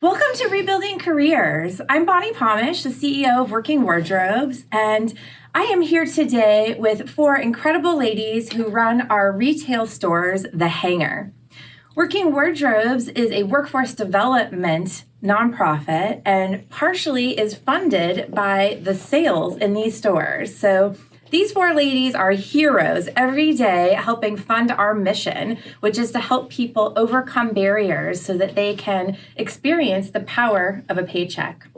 Welcome to Rebuilding Careers. I'm Bonni Pomush, the CEO of Working Wardrobes, and I am here today with four incredible ladies who run our retail stores, The Hanger. Working Wardrobes is a workforce development nonprofit and partially is funded by the sales in these stores. So these four ladies are heroes every day helping fund our mission, which is to help people overcome barriers so that they can experience the power of a paycheck.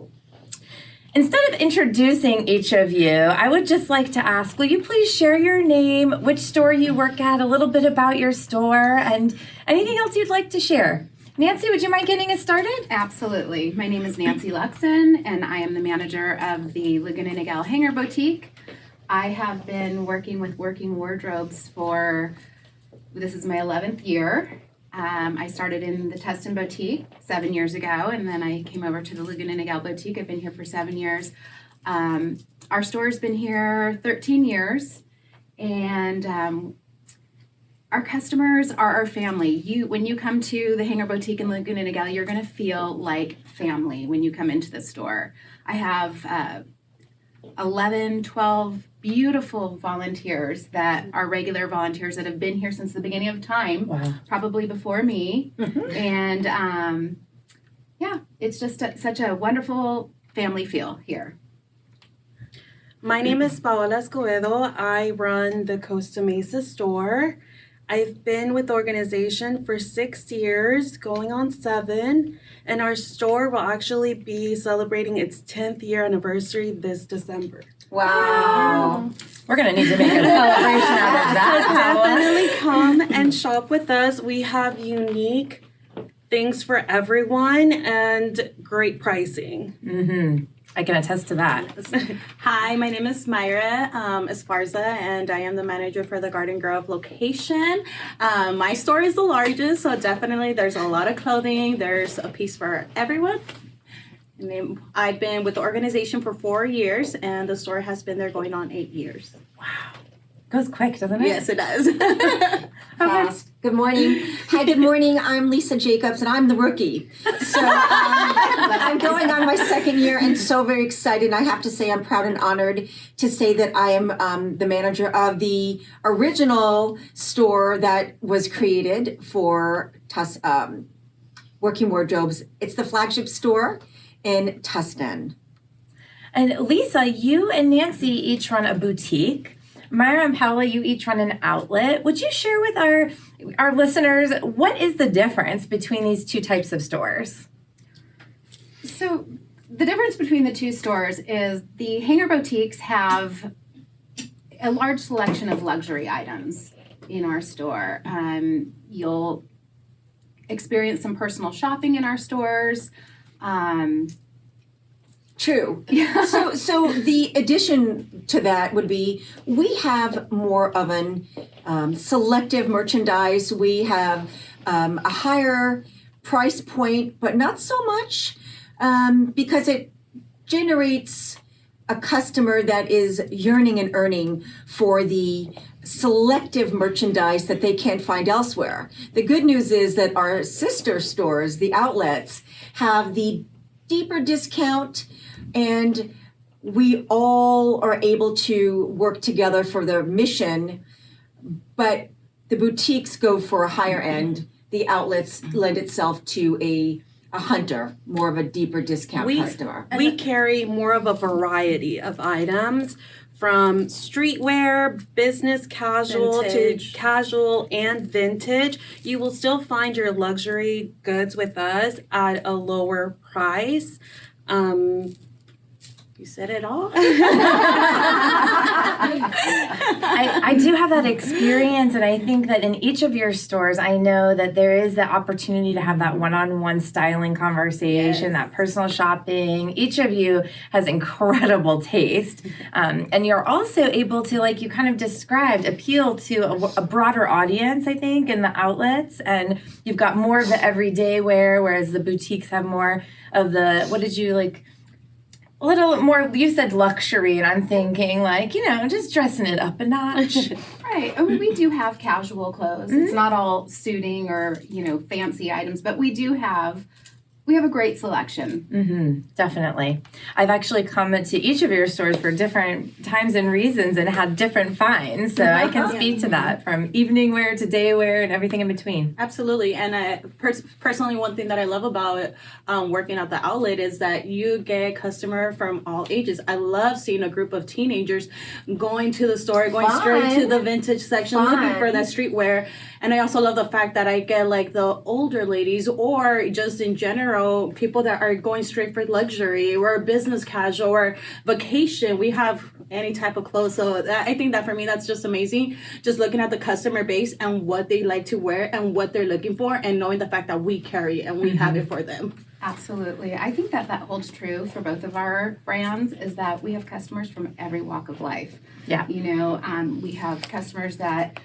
Instead of introducing each of you, I would just like to ask, will you please share your name, which store you work at, a little bit about your store, and anything else you'd like to share? Nancy, would you mind getting us started? Absolutely. My name is Nancy Luxon, and I am the manager of the Laguna Niguel Hanger Boutique. I have been working with Working Wardrobes this is my 11th year. I started in the Tustin Boutique 7 years ago, and then I came over to the Laguna Niguel Boutique. I've been here for 7 years. Our store's been here 13 years, and our customers are our family. When you come to the Hanger Boutique in Laguna Niguel, you're going to feel like family when you come into the store. I have 12 beautiful volunteers that are regular volunteers that have been here since the beginning of time. Wow. Probably before me. Mm-hmm. And it's just such a wonderful family feel here. My name is Paola Escobedo. I run the Costa Mesa store. I've been with the organization for 6 years, going on 7, and our store will actually be celebrating its 10th year anniversary this December. Wow. We're going to need to make a celebration out of that. So definitely come and shop with us. We have unique things for everyone and great pricing. Mm-hmm. I can attest to that. Hi, my name is Myra Esparza, and I am the manager for the Garden Grove location. My store is the largest, so definitely there's a lot of clothing. There's a piece for everyone. And then I've been with the organization for 4 years, and the store has been there going on 8 years. Wow. Goes quick, doesn't it? Yes, it does. Fast. Good morning. Hi, good morning. I'm Lisa Jacobs, and I'm the rookie. So I'm going on my 2nd year and so very excited. I have to say I'm proud and honored to say that I am the manager of the original store that was created for Working Wardrobes. It's the flagship store in Tustin. And Lisa, you and Nancy each run a boutique. Myra and Paola, you each run an outlet. Would you share with our listeners what is the difference between these two types of stores? So the difference between the two stores is the Hanger Boutiques have a large selection of luxury items in our store. You'll experience some personal shopping in our stores. True. So the addition to that would be we have more of an selective merchandise. We have a higher price point, but not so much because it generates a customer that is yearning and earning for the selective merchandise that they can't find elsewhere. The good news is that our sister stores, the outlets, have the deeper discount, and we all are able to work together for the mission, but the boutiques go for a higher end. The outlets lend itself to a hunter, more of a deeper discount customer. We carry more of a variety of items, from streetwear, business casual Vintage. to casual and vintage. You will still find your luxury goods with us at a lower price. You said it all. I do have that experience, and I think that in each of your stores, I know that there is the opportunity to have that one-on-one styling conversation, that personal shopping. Each of you has incredible taste, and you're also able to, like you kind of described, appeal to a broader audience, I think, in the outlets, and you've got more of the everyday wear, whereas the boutiques have more of the, what did you like, a little more, you said luxury, and I'm thinking like, just dressing it up a notch. Right. I mean, we do have casual clothes. Mm-hmm. It's not all suiting or, fancy items, but we do have we have a great selection. Definitely. I've actually come to each of your stores for different times and reasons and had different finds. So I can speak to that, from evening wear to day wear and everything in between. Absolutely. And personally, one thing that I love about working at the outlet is that you get customer from all ages. I love seeing a group of teenagers going to the store, going straight to the vintage section, looking for that streetwear. And I also love the fact that I get like the older ladies, or just in general, people that are going straight for luxury or business casual or vacation. We have any type of clothes. So I think that for me, that's just amazing. Just looking at the customer base and what they like to wear and what they're looking for, and knowing the fact that we carry it and we have it for them. Absolutely. I think that holds true for both of our brands, is that we have customers from every walk of life. Yeah. We have customers that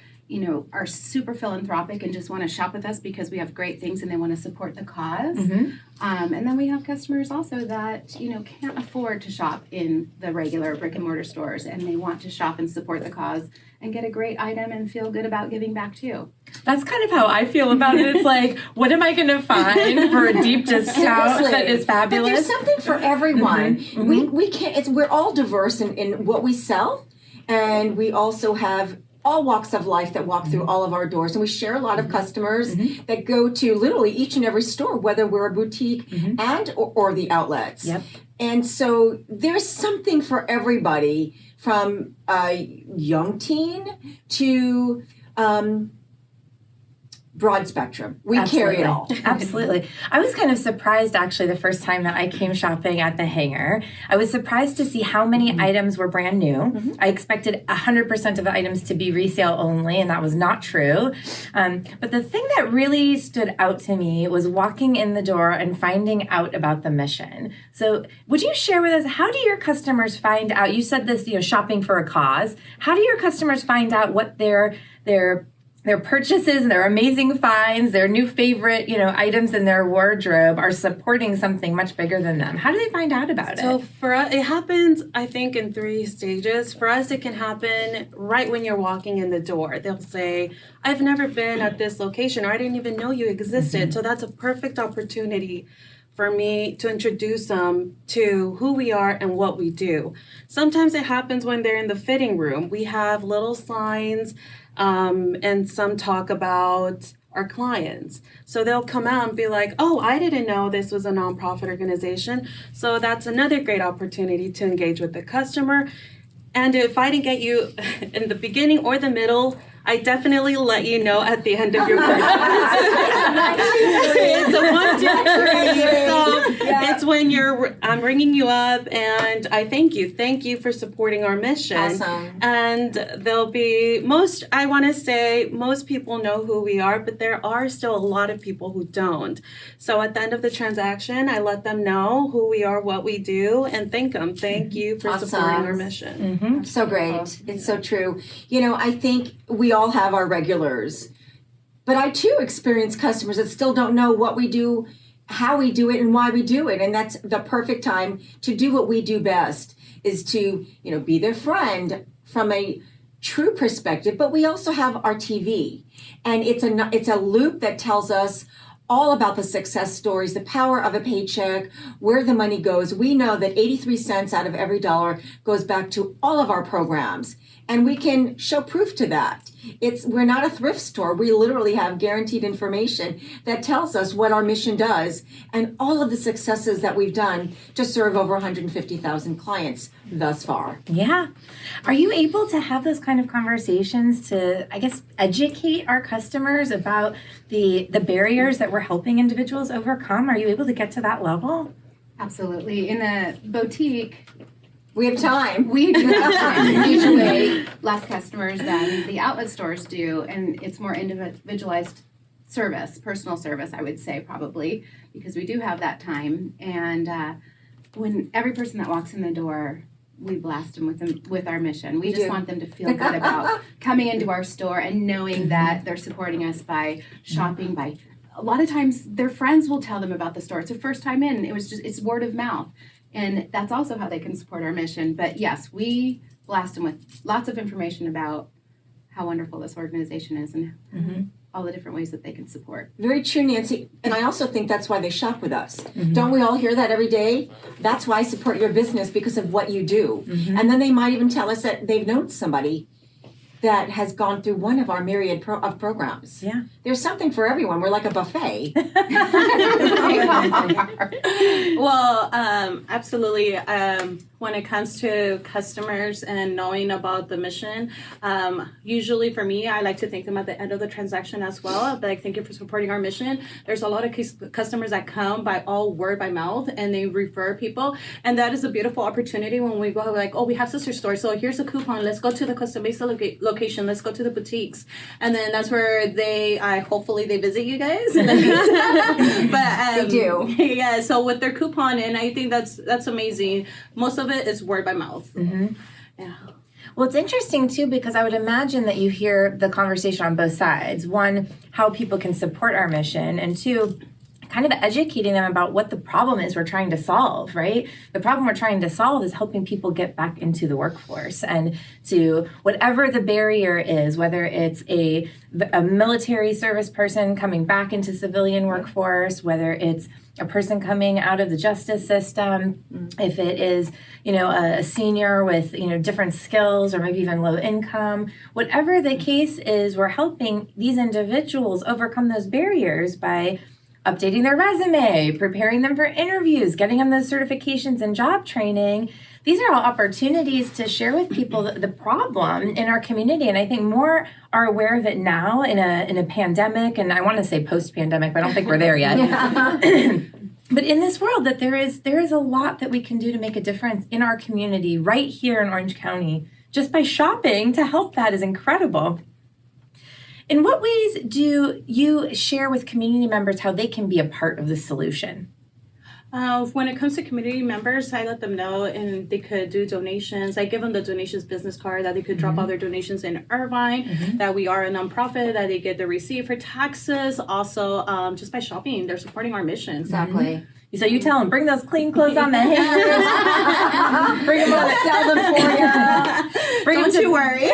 are super philanthropic and just want to shop with us because we have great things and they want to support the cause. And then we have customers also that, can't afford to shop in the regular brick and mortar stores, and they want to shop and support the cause and get a great item and feel good about giving back too. That's kind of how I feel about it. It's like, what am I going to find for a deep discount that is fabulous? But there's something for everyone. We can't. We're all diverse in what we sell, and we also have all walks of life that walk through all of our doors. And we share a lot of customers that go to literally each and every store, whether we're a boutique and or the outlets. Yep. And so there's something for everybody, from a young teen to broad spectrum. We carry it all. Absolutely. I was kind of surprised, actually, the first time that I came shopping at the Hanger. I was surprised to see how many items were brand new. I expected 100% of the items to be resale only, and that was not true. But the thing that really stood out to me was walking in the door and finding out about the mission. So would you share with us, how do your customers find out? You said this, shopping for a cause. How do your customers find out what their purchases, their amazing finds, their new favorite, items in their wardrobe are supporting something much bigger than them? How do they find out about it? So for us, it happens, I think, in 3 stages. For us, it can happen right when you're walking in the door. They'll say, I've never been at this location, or I didn't even know you existed. So that's a perfect opportunity for me to introduce them to who we are and what we do. Sometimes it happens when they're in the fitting room. We have little signs, and some talk about our clients. So they'll come out and be like, oh, I didn't know this was a nonprofit organization. So that's another great opportunity to engage with the customer. And if I didn't get you in the beginning or the middle, I definitely let you know at the end of your purchase. It's a 1, 2, 3. So it's when I'm ringing you up and I thank you. Thank you for supporting our mission. Awesome. And there'll be most people know who we are, but there are still a lot of people who don't. So at the end of the transaction, I let them know who we are, what we do, and thank them. Thank you for supporting our mission. So great. It's so true. I think we all have our regulars, but I too experience customers that still don't know what we do, how we do it, and why we do it. And that's the perfect time to do what we do best, is to, be their friend from a true perspective. But we also have our TV, and it's a loop that tells us all about the success stories, the power of a paycheck, where the money goes. We know that 83 cents out of every dollar goes back to all of our programs, and we can show proof to that. We're not a thrift store. We literally have guaranteed information that tells us what our mission does and all of the successes that we've done to serve over 150,000 clients thus far. Yeah. Are you able to have those kind of conversations to, educate our customers about the barriers that we're helping individuals overcome? Are you able to get to that level? Absolutely. In the boutique, we have time. We do have time. Usually less customers than the outlet stores do, and it's more individualized service, personal service, I would say, probably, because we do have that time. And when every person that walks in the door, we blast them with our mission. We just want them to feel good about coming into our store and knowing that they're supporting us by shopping, by a lot of times their friends will tell them about the store. It's their first time in. It's word of mouth. And that's also how they can support our mission. But yes, we blast them with lots of information about how wonderful this organization is and all the different ways that they can support. Very true, Nancy. And I also think that's why they shop with us. Don't we all hear that every day? That's why I support your business, because of what you do. And then they might even tell us that they've known somebody that has gone through one of our myriad of programs. Yeah. There's something for everyone. We're like a buffet. Well, absolutely. When it comes to customers and knowing about the mission, usually for me, I like to thank them at the end of the transaction as well. I'll be like, thank you for supporting our mission. There's a lot of customers that come by all word by mouth and they refer people. And that is a beautiful opportunity when we go like, oh, we have sister stores. So here's a coupon. Let's go to the Costa Mesa location. Let's go to the boutiques. And then that's where hopefully they visit you guys. But They do. Yeah. So with their coupon, and I think that's amazing. Most of it is word by mouth. Yeah. Well, it's interesting too, because I would imagine that you hear the conversation on both sides. One, how people can support our mission, and two, kind of educating them about what the problem is we're trying to solve, right? The problem we're trying to solve is helping people get back into the workforce, and to whatever the barrier is, whether it's a military service person coming back into civilian workforce, whether it's a person coming out of the justice system, if it is, a senior with, different skills or maybe even low income, whatever the case is, we're helping these individuals overcome those barriers by updating their resume, preparing them for interviews, getting them those certifications and job training. These are all opportunities to share with people the problem in our community. And I think more are aware of it now in a pandemic, and I want to say post-pandemic, but I don't think we're there yet. But in this world, that there is a lot that we can do to make a difference in our community right here in Orange County. Just by shopping to help that is incredible. In what ways do you share with community members how they can be a part of the solution? When it comes to community members, I let them know, and they could do donations. I give them the donations business card that they could drop all their donations in Irvine, that we are a nonprofit, that they get the receipt for taxes. Also, just by shopping, they're supporting our mission. Exactly. So you tell them, bring those clean clothes on the hangers. Bring them on, sell them for you. Don't you worry.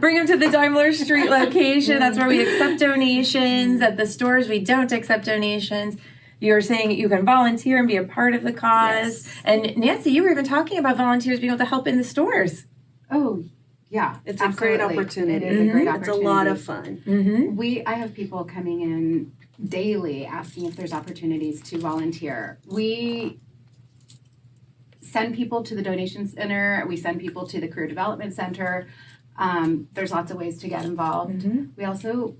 Bring them to the Daimler Street location. That's where we accept donations. At the stores, we don't accept donations. You're saying you can volunteer and be a part of the cause. Yes. And Nancy, you were even talking about volunteers being able to help in the stores. Oh, yeah. It's a great opportunity. It is a great It's opportunity. a lot of fun. Mm-hmm. I have people coming in daily asking if there's opportunities to volunteer. We send people to the donation center. We send people to the career development center. There's lots of ways to get involved. We also,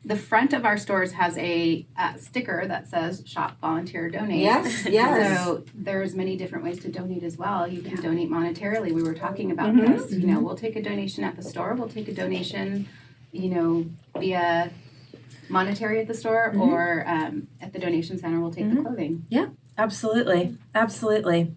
the front of our stores has a sticker that says shop, volunteer, donate. Yes. So there's many different ways to donate as well. You can donate monetarily. We were talking about this. We'll take a donation at the store. We'll take a donation, via monetary at the store, or at the donation center, we'll take the clothing. Yeah, absolutely. Absolutely.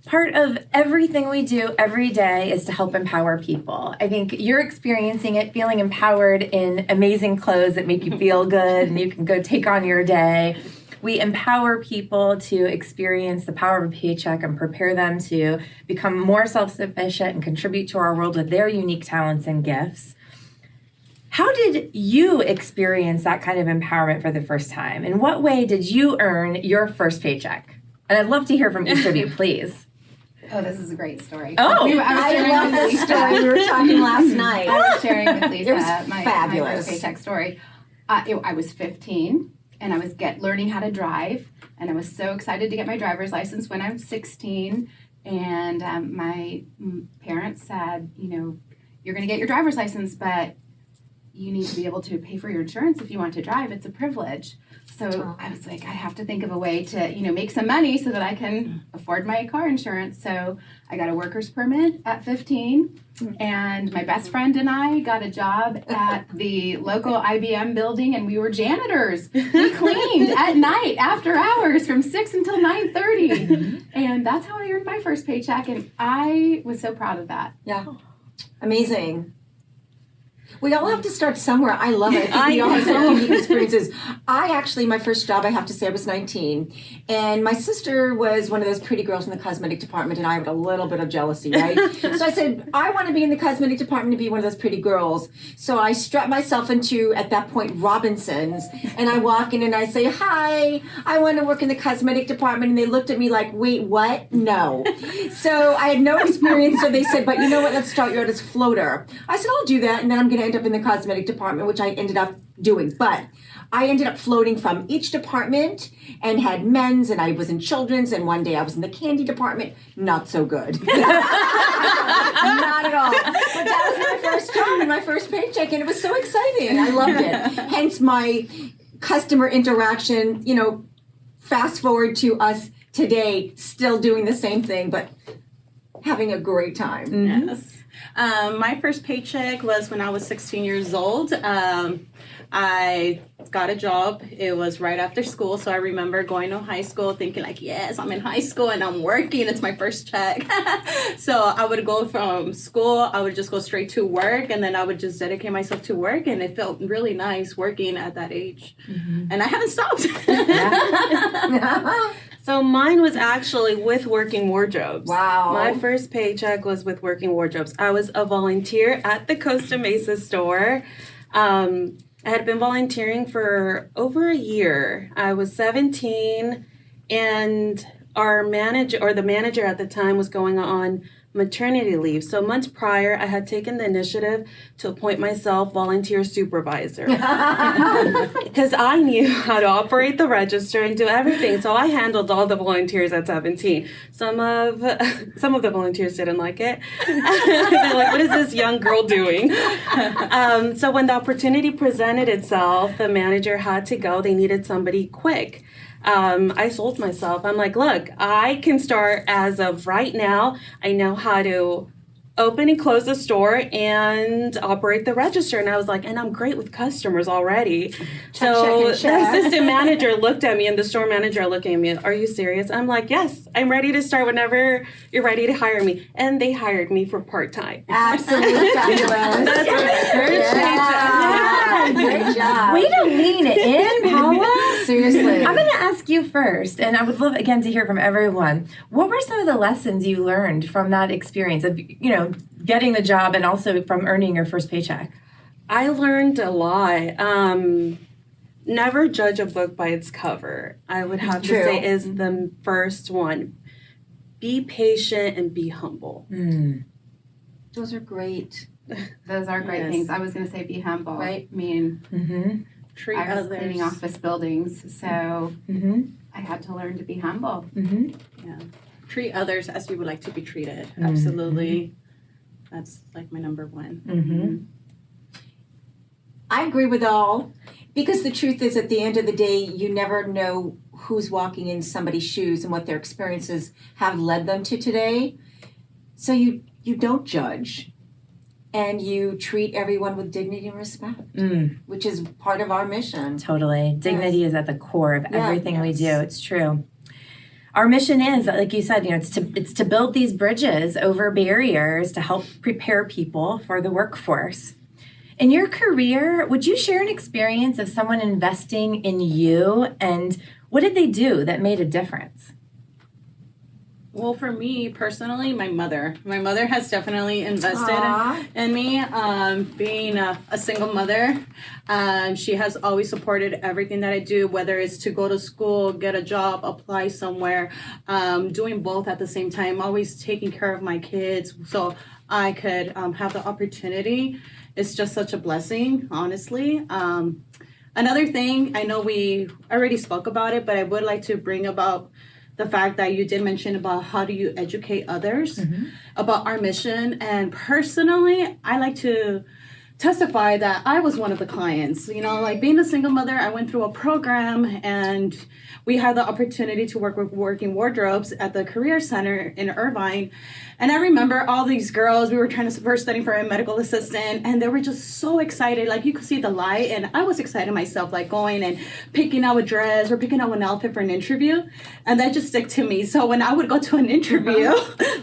Part of everything we do every day is to help empower people. I think you're experiencing it, feeling empowered in amazing clothes that make you feel good and you can go take on your day. We empower people to experience the power of a paycheck and prepare them to become more self-sufficient and contribute to our world with their unique talents and gifts. How did you experience that kind of empowerment for the first time? In what way did you earn your first paycheck? And I'd love to hear from each of you, please. Oh, this is a great story. Oh, I love this story. We were talking last night. I was sharing with Lisa It was my fabulous. first paycheck story. I was 15 and I was learning how to drive, and I was so excited to get my driver's license when I was 16. And my parents said, you're going to get your driver's license, but you need to be able to pay for your insurance if you want to drive. It's a privilege. So I was like, I have to think of a way to, make some money so that I can afford my car insurance. So I got a worker's permit at 15, and my best friend and I got a job at the local IBM building, and we were janitors. We cleaned at night after hours from 6 until 9:30. And that's how I earned my first paycheck, and I was so proud of that. Yeah. Amazing. We all have to start somewhere. I love it. I think we all have some unique experiences. My first job, I have to say, I was 19. And my sister was one of those pretty girls in the cosmetic department, and I had a little bit of jealousy, right? So I said, I want to be in the cosmetic department to be one of those pretty girls. So I strapped myself into, at that point, Robinson's. And I walk in and I say, hi, I want to work in the cosmetic department. And they looked at me like, wait, what? No. So I had no experience. So they said, but you know what? Let's start you out as floater. I said, I'll do that. And then I'm going to end up in the cosmetic department, which I ended up doing. But I ended up floating from each department and had men's, and I was in children's, and one day I was in the candy department. Not so good. Not at all. But that was my first job and my first paycheck, and it was so exciting. I loved it. Hence my customer interaction, fast forward to us today, still doing the same thing, but having a great time. Mm-hmm. Yes. My first paycheck was when I was 16 years old. I got a job. It was right after school. So I remember going to high school thinking like, yes, I'm in high school and I'm working. It's my first check. So I would go from school. I would just go straight to work. And then I would just dedicate myself to work. And it felt really nice working at that age. Mm-hmm. And I haven't stopped. So mine was actually with Working Wardrobes. Wow. My first paycheck was with Working Wardrobes. I was a volunteer at the Costa Mesa store. I had been volunteering for over a year. I was 17, and our manager, or the manager at the time, was going on maternity leave. So months prior, I had taken the initiative to appoint myself volunteer supervisor because I knew how to operate the register and do everything. So I handled all the volunteers at 17. Some of the volunteers didn't like it. They're like, what is this young girl doing? So when the opportunity presented itself, the manager had to go. They needed somebody quick. I sold myself. I'm like, look, I can start as of right now. I know how to open and close the store and operate the register. And I was like, and I'm great with customers already. So the assistant manager looked at me, and the store manager looked at me, are you serious? I'm like, yes, I'm ready to start whenever you're ready to hire me. And they hired me for part-time. Absolutely fabulous. That's my first paycheck. Great job. Way to lean in, Paula. Seriously. I'm going to ask you first, and I would love, again, to hear from everyone. What were some of the lessons you learned from that experience of, getting the job and also from earning your first paycheck? I learned a lot. Never judge a book by its cover, I would have to say, is the first one. Be patient and be humble. Those are great. Those are great things. I was going to say be humble. Right. I mean, Treat I was others. cleaning office buildings, so I had to learn to be humble. Yeah. Treat others as you would like to be treated. Absolutely. That's like my number one. I agree with all, because the truth is, at the end of the day, you never know who's walking in somebody's shoes and what their experiences have led them to today. So you don't judge, and you treat everyone with dignity and respect, which is part of our mission. Totally. Dignity is at the core of everything we do. It's true. Our mission is, like you said, it's to build these bridges over barriers to help prepare people for the workforce. In your career, would you share an experience of someone investing in you, and what did they do that made a difference? Well, for me personally, my mother has definitely invested in me. Being a single mother, she has always supported everything that I do, whether it's to go to school, get a job, apply somewhere, doing both at the same time, always taking care of my kids so I could have the opportunity. It's just such a blessing, honestly. Another thing, I know we already spoke about it, but I would like to bring about the fact that you did mention about how do you educate others about our mission. And personally, I like to testify that I was one of the clients. Like being a single mother, I went through a program, and we had the opportunity to work with Working Wardrobes at the Career Center in Irvine. And I remember all these girls, we were first studying for a medical assistant, and they were just so excited. Like you could see the light, and I was excited myself, like going and picking out a dress or picking out an outfit for an interview. And that just stuck to me. So when I would go to an interview,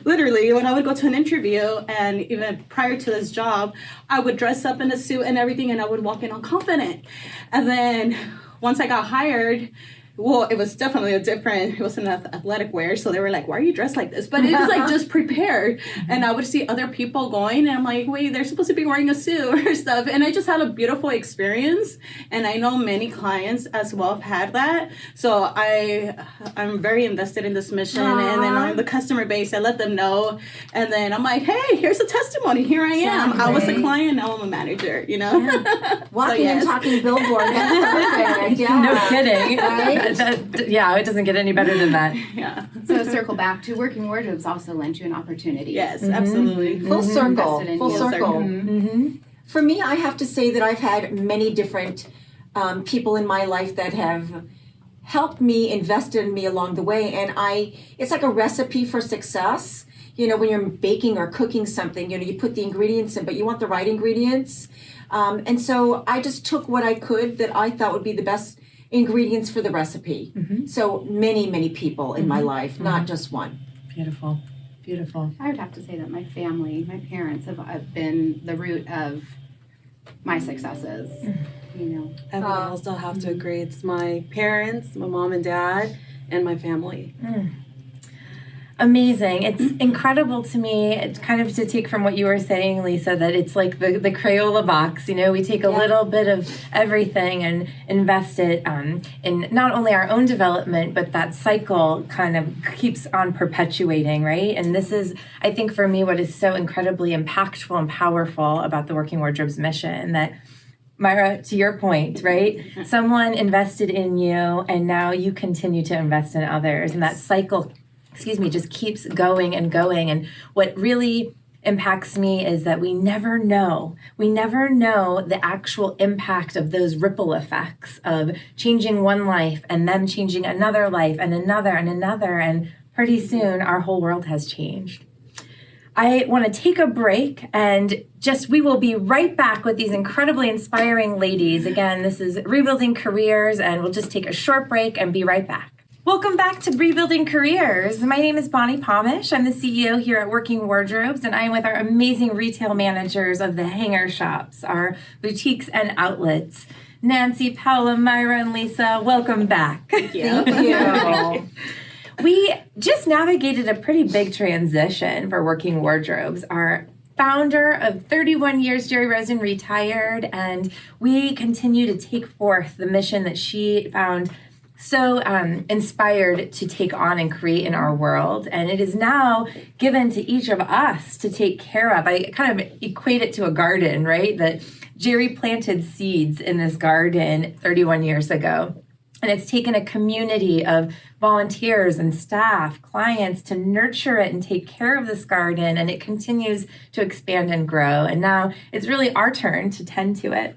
literally, when I would go to an interview, and even prior to this job, I would dress up in a suit and everything, and I would walk in all confident. And then once I got hired, well, it was definitely it wasn't athletic wear, so they were like, why are you dressed like this? But it was like just prepared. And I would see other people going, and I'm like, wait, they're supposed to be wearing a suit or stuff. And I just had a beautiful experience. And I know many clients as well have had that. So I'm very invested in this mission. Aww. And then on the customer base, I let them know. And then I'm like, hey, here's a testimony. Here I am. Exactly. I was a client, now I'm a manager, Yeah. Walking yes. and talking billboard. That's perfect. Yeah. No kidding. Right? Yeah, it doesn't get any better than that. Yeah. So circle back to working wardrobes also lent you an opportunity. Yes, absolutely. Full circle. Invested in Full you. circle. Mm-hmm. For me, I have to say that I've had many different people in my life that have helped me, invested in me along the way, and it's like a recipe for success. You know, when you're baking or cooking something, you know, you put the ingredients in, but you want the right ingredients. And so I just took what I could that I thought would be the best ingredients for the recipe. Mm-hmm. So many people in my life, not just one. Beautiful. Beautiful. I would have to say that my family, my parents have been the root of my successes. You know, I would also have to agree. It's my parents, my mom and dad, and my family. Amazing. It's incredible to me, it's kind of to take from what you were saying, Lisa, that it's like the Crayola box. You know, we take a little bit of everything and invest it in not only our own development, but that cycle kind of keeps on perpetuating, right? And this is, I think for me, what is so incredibly impactful and powerful about the Working Wardrobes mission, that Myra, to your point, right? Someone invested in you and now you continue to invest in others. And that cycle just keeps going and going. And what really impacts me is that we never know the actual impact of those ripple effects of changing one life and then changing another life and another and another. And pretty soon our whole world has changed. I want to take a break and we will be right back with these incredibly inspiring ladies. Again, this is Rebuilding Careers, and we'll just take a short break and be right back. Welcome back to Rebuilding Careers. My name is Bonni Pomush. I'm the CEO here at Working Wardrobes, and I'm with our amazing retail managers of the hanger shops, our boutiques and outlets. Nancy, Paula, Myra, and Lisa, welcome back. Thank you. We just navigated a pretty big transition for Working Wardrobes. Our founder of 31 years, Jerry Rosen, retired, and we continue to take forth the mission that she found so inspired to take on and create in our world. And it is now given to each of us to take care of. I kind of equate it to a garden, right? That Jerry planted seeds in this garden 31 years ago. And it's taken a community of volunteers and staff, clients to nurture it and take care of this garden. And it continues to expand and grow. And now it's really our turn to tend to it.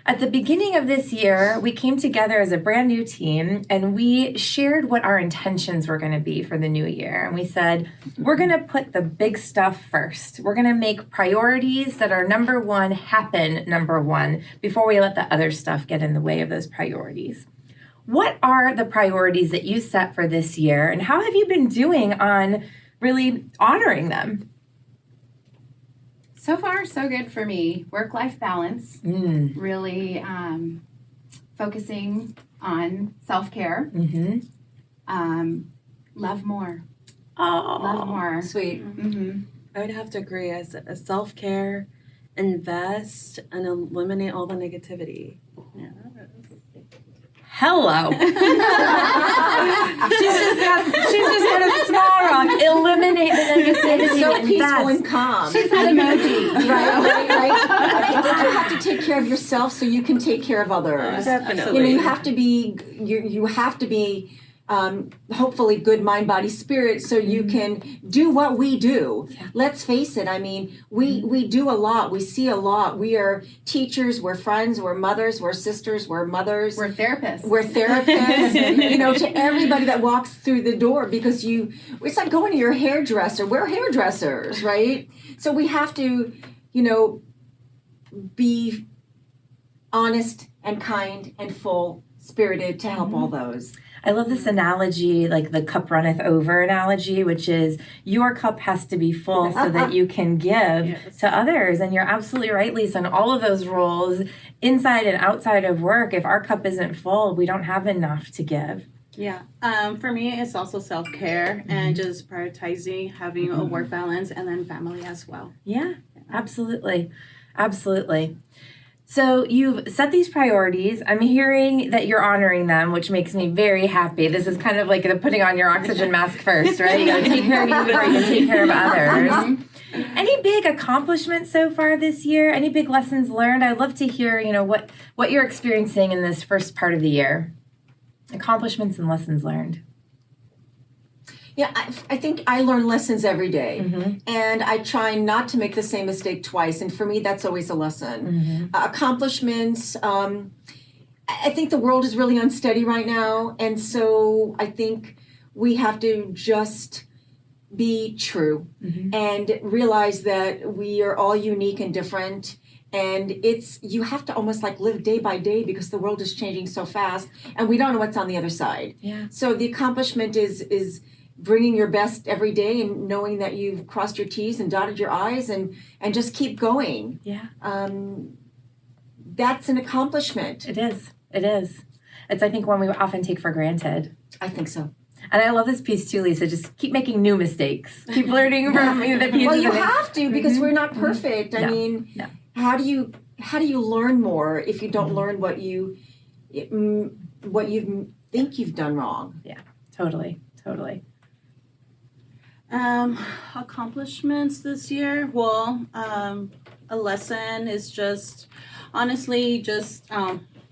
At the beginning of this year, we came together as a brand new team and we shared what our intentions were going to be for the new year. And we said, we're going to put the big stuff first. We're going to make priorities that are number one happen number one before we let the other stuff get in the way of those priorities. What are the priorities that you set for this year, and how have you been doing on really honoring them? so far so good for me. Work-life balance, really focusing on self-care. Love more. Love more. Sweet. I would have to agree. As a self-care, invest, and eliminate all the negativity. Hello. she's just got a small rock. Eliminate the negativity. So and peaceful invest. and calm. She's that emoji. Right. I think you have to take care of yourself so you can take care of others. Definitely. You know, you have to be hopefully good mind, body, spirit, so you can do what we do. Let's face it. I mean, we do a lot. We see a lot. We are teachers. We're friends. We're mothers. We're sisters. We're mothers. We're therapists. We're therapists. You know, to everybody that walks through the door, because it's like going to your hairdresser. We're hairdressers, right? So we have to, you know, be honest and kind and full spirited to help all those. I love this analogy, like the cup runneth over analogy, which is your cup has to be full so that you can give to others. And you're absolutely right, Lisa, in all of those roles, inside and outside of work. If our cup isn't full, we don't have enough to give. Yeah. For me, it's also self-care and just prioritizing, having a work balance, and then family as well. Yeah, absolutely. Absolutely. So you've set these priorities. I'm hearing that you're honoring them, which makes me very happy. This is kind of like the putting on your oxygen mask first, right? You gotta take care of you before you can take care of others. Any big accomplishments so far this year? Any big lessons learned? I'd love to hear, what you're experiencing in this first part of the year. Accomplishments and lessons learned. Yeah, I think I learn lessons every day, Mm-hmm. and I try not to make the same mistake twice. And for me, that's always a lesson. Mm-hmm. Accomplishments. I think the world is really unsteady right now, and so I think we have to just be true and realize that we are all unique and different. And you have to almost like live day by day because the world is changing so fast, and we don't know what's on the other side. Yeah. So the accomplishment is bringing your best every day and knowing that you've crossed your T's and dotted your I's and just keep going. Yeah. That's an accomplishment. It is. It is. It's, I think, one we often take for granted. I think so. And I love this piece too, Lisa. Just keep making new mistakes. Keep learning from the pieces. Well, you of it. have to because we're not perfect. I No, mean, no. how do you learn more if you don't learn what you think you've done wrong? Yeah, totally. Accomplishments this year. Well, a lesson is just honestly just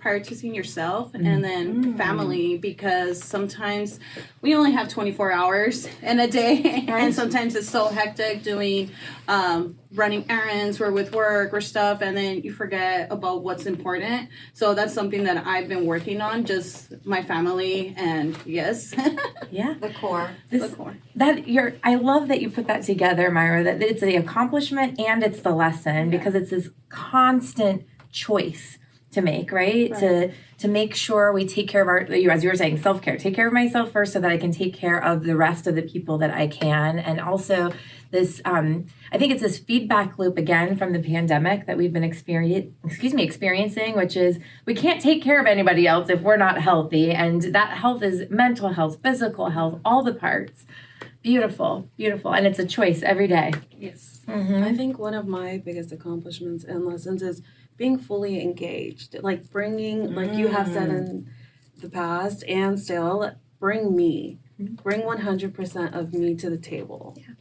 prioritizing yourself and then family, because sometimes we only have 24 hours in a day and sometimes it's so hectic doing running errands or with work or stuff, and then you forget about what's important. So that's something that I've been working on, just my family and Yeah. The core. This, I love that you put that together, Myra, that it's the accomplishment and it's the lesson, because it's this constant choice to make, right? To make sure we take care of as you were saying, self-care. Take care of myself first so that I can take care of the rest of the people that I can. And also this, I think it's this feedback loop again from the pandemic that we've been experiencing, which is we can't take care of anybody else if we're not healthy. And that health is mental health, physical health, all the parts. Beautiful, beautiful. And it's a choice every day. Yes. Mm-hmm. I think one of my biggest accomplishments and lessons is being fully engaged, like bringing, like you have said in the past and still, bring 100% of me to the table. Yeah.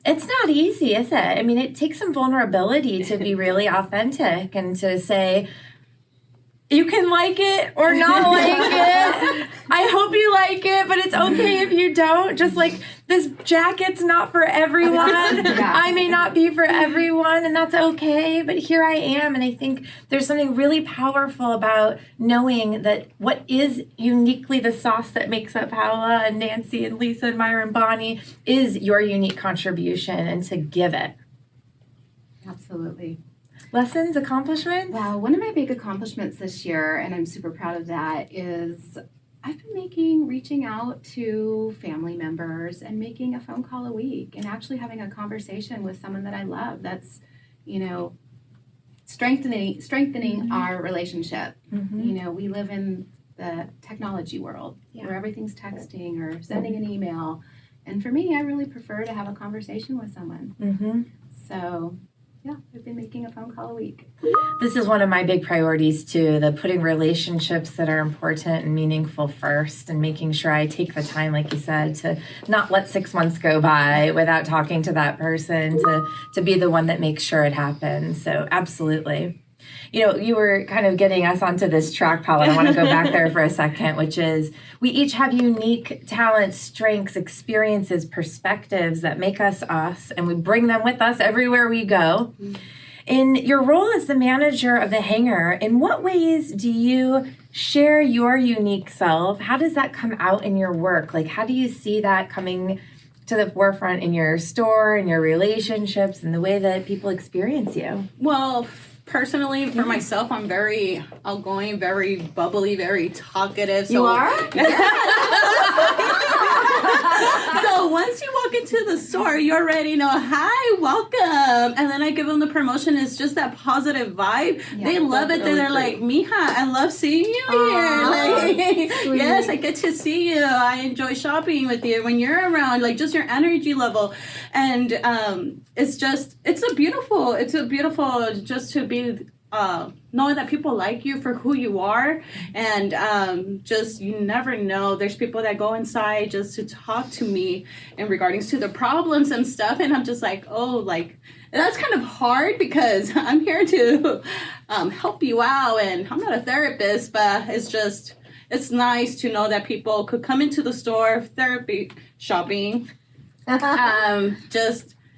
It's not easy, is it? I mean, it takes some vulnerability to be really authentic and to say, you can like it or not like it. I hope you like it, but it's okay if you don't. Just like this jacket's not for everyone. I may not be for everyone, and that's okay, but here I am. And I think there's something really powerful about knowing that what is uniquely the sauce that makes up Paola and Nancy and Lisa and Myra and Bonnie is your unique contribution, and to give it. Absolutely. Lessons, accomplishments? Wow, one of my big accomplishments this year, and I'm super proud of that, is I've been reaching out to family members and making a phone call a week and actually having a conversation with someone that I love. That's, strengthening our relationship. We live in the technology world where everything's texting or sending an email. And for me, I really prefer to have a conversation with someone. So yeah, I've been making a phone call a week. This is one of my big priorities too, the putting relationships that are important and meaningful first, and making sure I take the time, like you said, to not let 6 months go by without talking to that person, to be the one that makes sure it happens. So absolutely. You were kind of getting us onto this track, Paula. I want to go back there for a second, which is we each have unique talents, strengths, experiences, perspectives that make us us, and we bring them with us everywhere we go. In your role as the manager of the hangar, in what ways do you share your unique self? How does that come out in your work? Like, how do you see that coming to the forefront in your store and your relationships and the way that people experience you? Well, personally, for myself, I'm very outgoing, very bubbly, very talkative. So, You are? So once you walk into the store, you already know, hi, welcome. And then I give them the promotion. It's just that positive vibe. Yeah, they love it. really They're like, Mija, I love seeing you here. Like, yes, I get to see you. I enjoy shopping with you when you're around, like just your energy level. And it's a beautiful just to be knowing that people like you for who you are, and just you never know. There's people that go inside just to talk to me in regards to the problems and stuff, and I'm just like, oh, like that's kind of hard because I'm here to help you out, and I'm not a therapist, but it's nice to know that people could come into the store, therapy, shopping,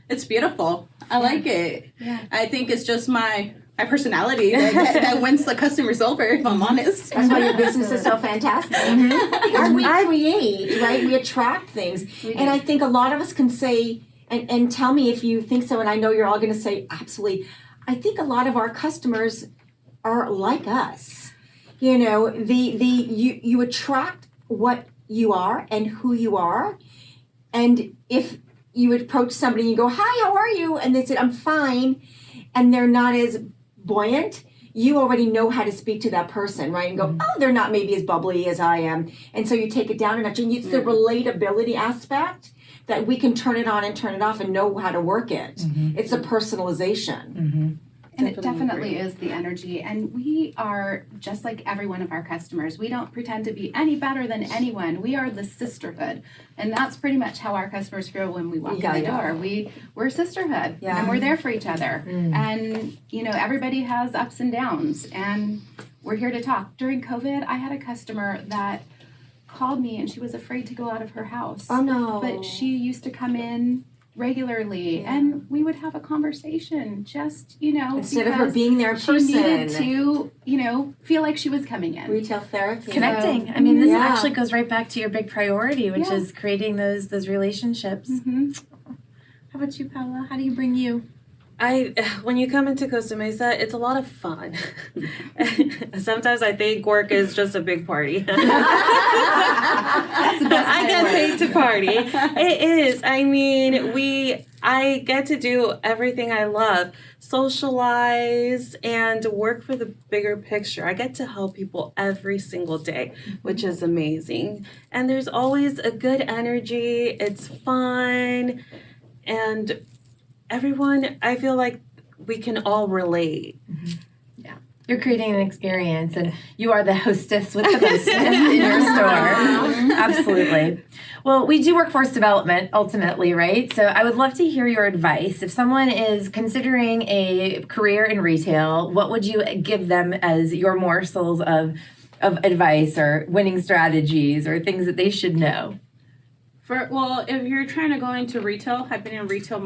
it's beautiful. I like it. Yeah. I think it's just my personality that wins the customers over, if I'm honest. That's why your business is so fantastic. Because we create, right? We attract things. And I think a lot of us can say, and tell me if you think so, and I know you're all going to say, absolutely. I think a lot of our customers are like us. You know, you attract what you are and who you are. And if you approach somebody and you go, hi, how are you? And they said, I'm fine. And they're not as buoyant, you already know how to speak to that person, right? And go, oh, they're not maybe as bubbly as I am. And so you take it down a notch. And it's the relatability aspect that we can turn it on and turn it off and know how to work it. It's a personalization. And it definitely is the energy. And we are just like every one of our customers. We don't pretend to be any better than anyone. We are the sisterhood. And that's pretty much how our customers feel when we walk in the door. We're sisterhood. Yeah. And we're there for each other. And, you know, everybody has ups and downs. And we're here to talk. During COVID, I had a customer that called me and she was afraid to go out of her house. Oh, no. But she used to come in regularly, and we would have a conversation, just, you know, Instead of her being there in she person. needed to, you know, feel like she was coming in. Retail therapy. Connecting. I mean, this Yeah. actually goes right back to your big priority, which Yeah. is creating those relationships. How about you, Paula? How do you bring you? When you come into Costa Mesa, it's a lot of fun. Sometimes I think work is just a big party. I get paid to party. It is. I mean, I get to do everything I love, socialize and work for the bigger picture. I get to help people every single day, which is amazing. And there's always a good energy. It's fun. And everyone, I feel like we can all relate. You're creating an experience, and you are the hostess with the hostess in your store. Absolutely. Well, we do workforce development ultimately, right? So I would love to hear your advice. If someone is considering a career in retail, what would you give them as your morsels of advice or winning strategies or things that they should know? If you're trying to go into retail, I've been in retail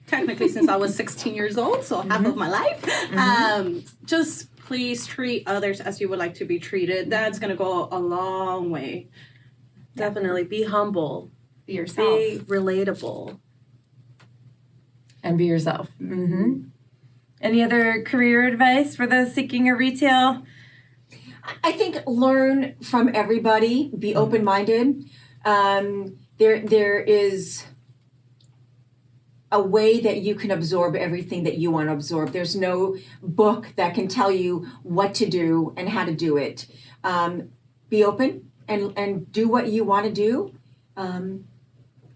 technically since I was 16 years old, so half of my life. Just please treat others as you would like to be treated. That's going to go a long way. Definitely be humble, Be yourself. be relatable. And be yourself. Any other career advice for those seeking a retail? I think learn from everybody, be open-minded. There is a way that you can absorb everything that you want to absorb. There's no book that can tell you what to do and how to do it. Be open and do what you want to do, and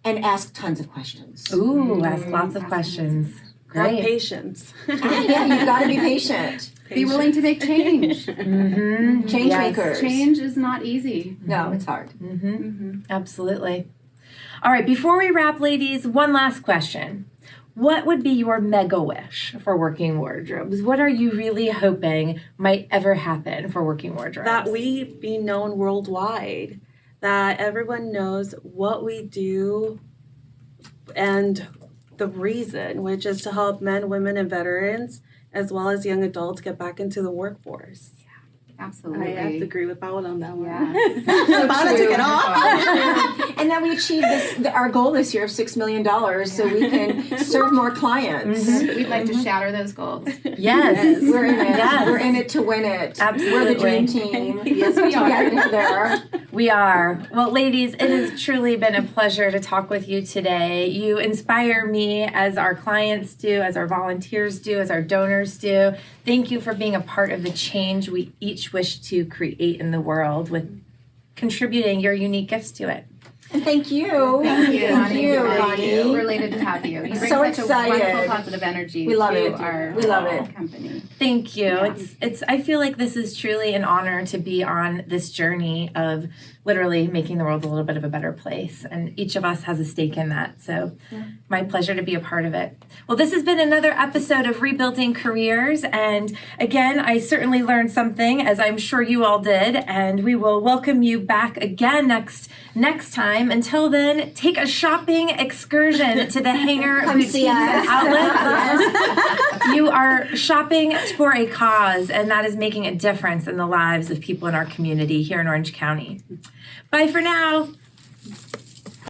ask tons of questions. Ooh, ask lots of questions. Have Great. patience. Yeah, you've got to be patient. Be willing to make change. Change Yes. makers. Change is not easy. No, it's hard. Absolutely. All right, before we wrap, ladies, one last question. What would be your mega wish for Working Wardrobes? What are you really hoping might ever happen for Working Wardrobes? That we be known worldwide, that everyone knows what we do and the reason, which is to help men, women, and veterans, as well as young adults, get back into the workforce. Absolutely. I have to agree with Paola on that one. Yeah. Paola took it off. And then we achieved our goal this year of $6 million so we can serve more clients. We'd like to shatter those goals. Yes. We're in it. Yes. We're in it to win it. Absolutely. We're the dream team. Yes, we are. To get there. We are. Well, ladies, it has truly been a pleasure to talk with you today. You inspire me as our clients do, as our volunteers do, as our donors do. Thank you for being a part of the change we each wish to create in the world with contributing your unique gifts to it. And thank you. Thank you, Thank you, Bonnie. Bonnie. We're elated to have you. You bring So such excited. a wonderful positive energy We love to it. our We love it. company. Thank you. Yeah. It's I feel like this is truly an honor to be on this journey of literally making the world a little bit of a better place. And each of us has a stake in that. So my pleasure to be a part of it. Well, this has been another episode of Rebuilding Careers. And again, I certainly learned something, as I'm sure you all did. And we will welcome you back again next time. Until then, take a shopping excursion to the Hanger Come boutiques see and us. outlets. You are shopping for a cause, and that is making a difference in the lives of people in our community here in Orange County. Bye for now.